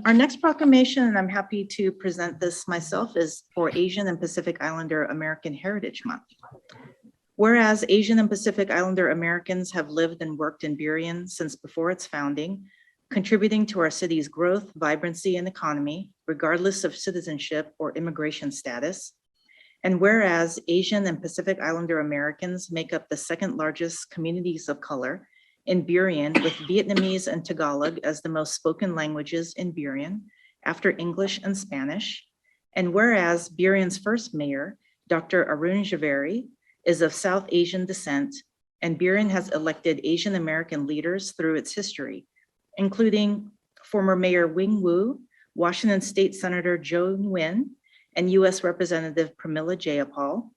Our next proclamation, and I'm happy to present this myself, is for Asian and Pacific Islander American Heritage Month. Whereas Asian and Pacific Islander Americans have lived and worked in Burien since before its founding, contributing to our city's growth, vibrancy, and economy, regardless of citizenship or immigration status. And whereas Asian and Pacific Islander Americans make up the second largest communities of color in Burien, with Vietnamese and Tagalog as the most spoken languages in Burien, after English and Spanish. And whereas Burien's first mayor, Dr. Arun Javeri, is of South Asian descent, and Burien has elected Asian American leaders through its history, including former Mayor Wing Wu, Washington State Senator Joe Nguyen, and US Representative Pramila Jayapal.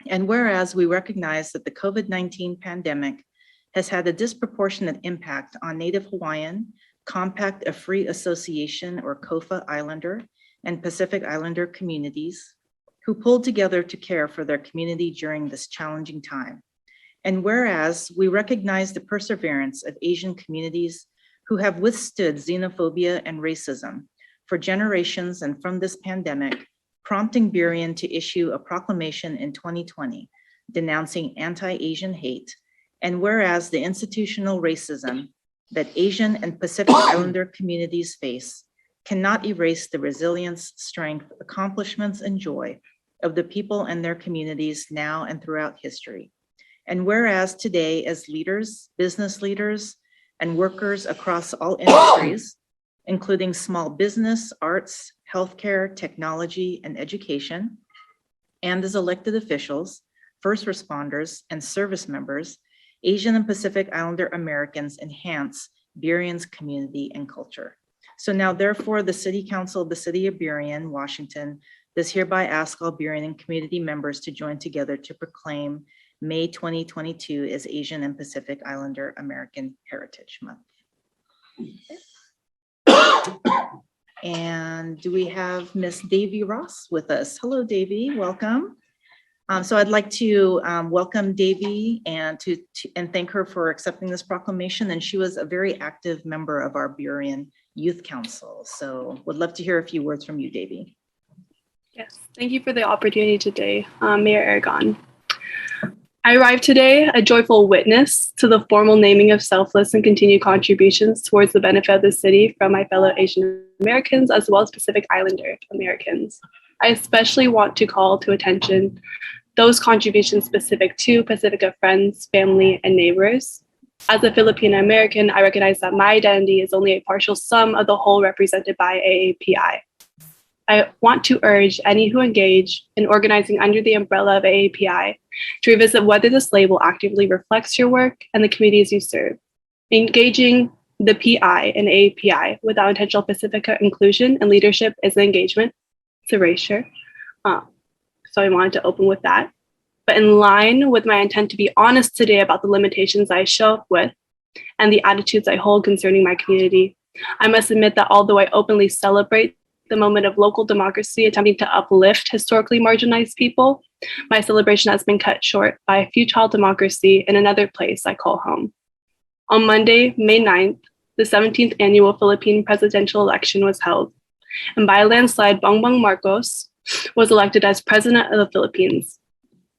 And whereas we recognize that the COVID-19 pandemic has had a disproportionate impact on Native Hawaiian, Compact of Free Association or COFA Islander, and Pacific Islander communities who pulled together to care for their community during this challenging time. And whereas we recognize the perseverance of Asian communities who have withstood xenophobia and racism for generations, and from this pandemic, prompting Burien to issue a proclamation in 2020 denouncing anti-Asian hate. And whereas the institutional racism that Asian and Pacific Islander communities face cannot erase the resilience, strength, accomplishments, and joy of the people and their communities now and throughout history. And whereas today, as leaders, business leaders, and workers across all industries, including small business, arts, healthcare, technology, and education, and as elected officials, first responders, and service members, Asian and Pacific Islander Americans enhance Burien's community and culture. So now, therefore, the City Council of the City of Burien, Washington, does hereby ask all Burien and community members to join together to proclaim May 2022 as Asian and Pacific Islander American Heritage Month. And do we have Miss Davy Ross with us? Hello, Davy, welcome. So I'd like to welcome Davy and thank her for accepting this proclamation. And she was a very active member of our Burien Youth Council. So would love to hear a few words from you, Davy. Yes, thank you for the opportunity today, Mayor Aragon. I arrived today a joyful witness to the formal naming of selfless and continued contributions towards the benefit of the city from my fellow Asian Americans as well as Pacific Islander Americans. I especially want to call to attention those contributions specific to Pacifica friends, family, and neighbors. As a Filipino American, I recognize that my identity is only a partial sum of the whole represented by AAPI. I want to urge any who engage in organizing under the umbrella of AAPI to revisit whether this label actively reflects your work and the communities you serve. Engaging the PI and AAPI without intentional Pacifica inclusion and leadership is an engagement. It's erasure. So I wanted to open with that. But in line with my intent to be honest today about the limitations I show up with and the attitudes I hold concerning my community, I must admit that although I openly celebrate the moment of local democracy attempting to uplift historically marginalized people, my celebration has been cut short by a futile democracy in another place I call home. On Monday, May 9th, the 17th annual Philippine presidential election was held, and by a landslide, Bongbong Marcos was elected as president of the Philippines.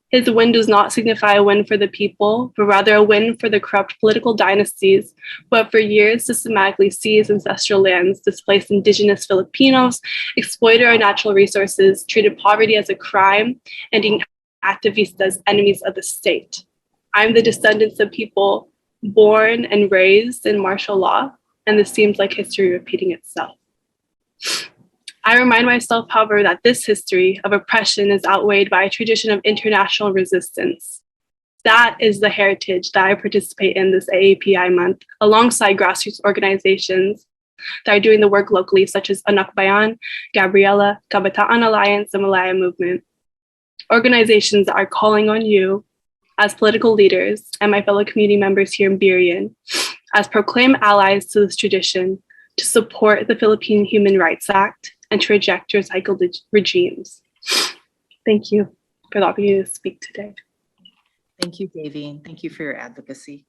His win does not signify a win for the people, but rather a win for the corrupt political dynasties who have for years systematically seized ancestral lands, displaced indigenous Filipinos, exploited our natural resources, treated poverty as a crime, and deemed activists as enemies of the state. I'm the descendants of people born and raised in martial law, and this seems like history repeating itself. I remind myself, however, that this history of oppression is outweighed by a tradition of international resistance. That is the heritage that I participate in this AAPI month, alongside grassroots organizations that are doing the work locally, such as Anak Bayan, Gabriela, Kabataan Alliance, and Malaya Movement. Organizations that are calling on you as political leaders and my fellow community members here in Burien as proclaimed allies to this tradition to support the Philippine Human Rights Act and to reject your cycled regimes. Thank you for the opportunity to speak today. Thank you, Davy, and thank you for your advocacy.